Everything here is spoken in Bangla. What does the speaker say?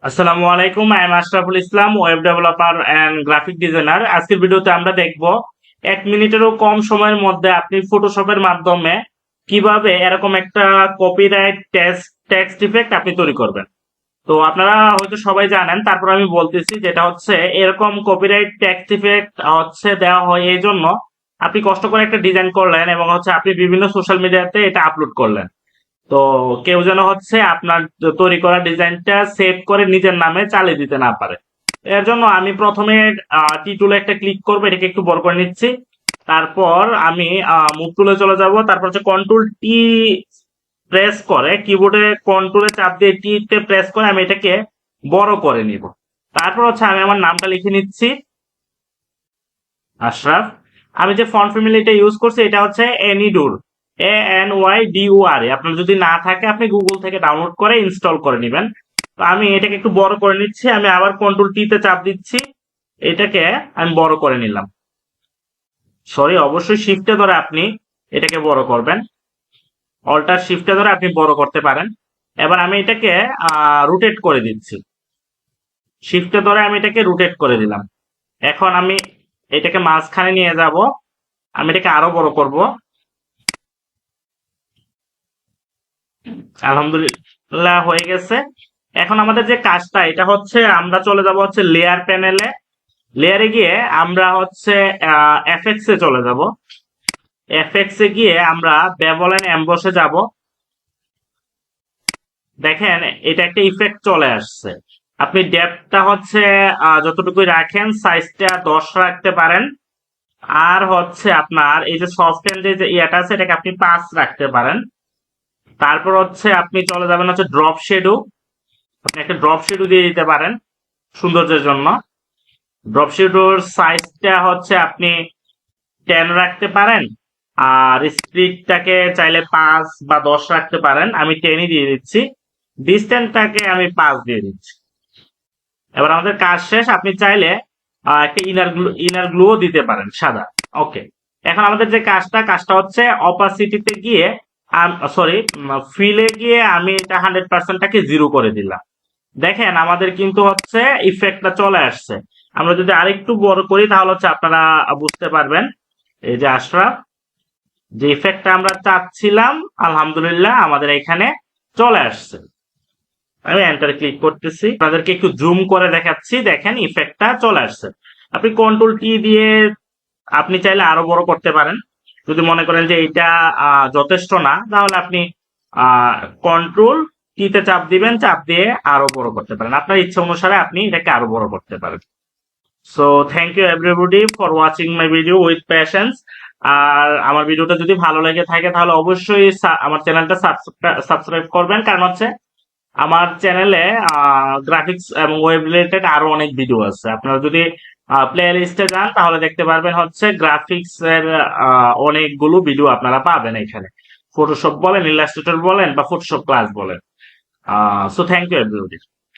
আসসালামু আলাইকুম, I am Ashraful Islam, web developer and graphic designer. আজকের ভিডিওতে আমরা দেখব 1 মিনিটেরও কম সময়ের মধ্যে আপনি ফটোশপের মাধ্যমে কিভাবে এরকম একটা কপিরাইট টেক্সট ইফেক্ট আপনি তৈরি করবেন। তো আপনারা হয়তো সবাই জানেন, তারপর আমি বলতেছি, যেটা হচ্ছে এরকম কপিরাইট টেক্সট ইফেক্ট হচ্ছে দেওয়া হয় এই জন্য আপনি কষ্ট করে একটা ডিজাইন করলেন এবং হচ্ছে আপনি বিভিন্ন সোশ্যাল মিডিয়াতে এটা আপলোড করলেন। তো কেউ যেন হচ্ছে আপনার তৈরি করা ডিজাইনটা সেভ করে নিজের নামে চালিয়ে দিতে না পারে। এর জন্য আমি প্রথমে টি টুলে একটা ক্লিক করবো, এটাকে একটু বড় করে নিচ্ছি। তারপর আমি মুভ টুলে চলে যাব, তারপর হচ্ছে কন্ট্রোল টি প্রেস করে, কিবোর্ডে কন্ট্রোলে চাপ দিয়ে টি তে প্রেস করে আমি এটাকে বড় করে নিব। তারপর হচ্ছে আমি আমার নামটা লিখে নিচ্ছি, আশরাফ। আমি যে ফন্ট ফ্যামিলিটা ইউজ করছি এটা হচ্ছে এনিডুর, ANYDUR। আপনার যদি না থাকে আপনি গুগল থেকে ডাউনলোড করে ইনস্টল করে নেবেন। তো আমি এটাকে একটু বড় করে নিচ্ছি, আমি আবার কন্ট্রোল টি তে চাপ দিচ্ছি, এটাকে আমি বড় করে নিলাম। সরি, অবশ্যই শিফটে ধরে আপনি এটাকে বড় করবেন, অল্টার শিফটে ধরে আপনি বড় করতে পারেন। এবার আমি এটাকে রোটেট করে দিচ্ছি, শিফটে ধরে আমি এটাকে রোটেট করে দিলাম। এখন আমি এটাকে মাঝখানে নিয়ে যাব, আমি এটাকে আরো বড় করব। আলহামদুলিল্লাহ হয়ে গেছে। এখন আমাদের যে কাজটা, এটা হচ্ছে আমরা চলে যাব হচ্ছে লেয়ার প্যানেলে। লেয়ারে গিয়ে আমরা হচ্ছে এফএক্স এ চলে যাব। এফএক্স এ গিয়ে আমরা বেভেল এন্ড এমবসে যাব। দেখেন এটা একটা ইফেক্ট চলে আসছে। আপনি ডেপথটা হচ্ছে যতটুকুই রাখেন, সাইজটা 10 রাখতে পারেন। আর হচ্ছে আপনার এই যে সফটওয়্যার যে ইয়েটা আছে, এটাকে আপনি 5 রাখতে পারেন। তারপর হচ্ছে আপনি চলে যাবেন হচ্ছে ড্রপ শেডো। আপনি একটা ড্রপ শেডো দিয়ে দিতে পারেন সৌন্দর্যের জন্য। ড্রপ শেডোর সাইজটা হচ্ছে আপনি 10 রাখতে পারেন। আর স্পিডটাকে চাইলে 5 বা 10 রাখতে পারেন, আমি 10ই দিয়ে দিচ্ছি। ডিস্টেন্সটাকে আমি 5 দিয়ে দিচ্ছি। এবার আমাদের কাজ শেষ। আপনি চাইলে একটা ইনার গ্লুও দিতে পারেন সাদা। ওকে, এখন আমাদের যে কাজটা হচ্ছে অপাসিটিতে গিয়ে, সরি, ফিলে গিয়ে আমি এটা 100%টাকে 0 করে দিলাম। দেখেন আমাদের কিন্তু হচ্ছে ইফেক্টটা চলে আসছে। আমরা যদি আরেকটু বড় করি তাহলে হচ্ছে আপনারা বুঝতে পারবেন। এই যে আশরাফ, যে ইফেক্টটা আমরা চাচ্ছিলাম, আলহামদুলিল্লাহ আমাদের এখানে চলে আসছে। আমি এন্টার ক্লিক করতেছি, আপনাদেরকে একটু জুম করে দেখাচ্ছি। দেখেন ইফেক্টটা চলে আসছে। আপনি কন্ট্রোল টি দিয়ে আপনি চাইলে আরো বড় করতে পারেন। যদি মনে করেন যে এটা যথেষ্ট না, তাহলে আপনি কন্ট্রোল টি তে চাপ দিবেন, চাপ দিয়ে আরো বড় করতে পারেন। আপনার ইচ্ছা অনুসারে আপনি এটাকে আরো বড় করতে পারেন। So thank you everybody for watching my video with passions. আর আমার ভিডিওটা যদি ভালো লেগে থাকে তাহলে অবশ্যই আমার চ্যানেলটা সাবস্ক্রাইব করবেন, কারণ হচ্ছে আমার চ্যানেলে গ্রাফিক্স এবং ওয়েব রিলেটেড আরো অনেক ভিডিও আছে। আপনারা যদি প্লে লিস্টে যান তাহলে দেখতে পারবেন হচ্ছে গ্রাফিক্স এর অনেকগুলো ভিডিও আপনারা পাবেন এখানে। ফটোশপ বলেন, ইলাস্ট্রেটর বলেন বা ফটোশপ ক্লাস বলেন। So thank you everybody.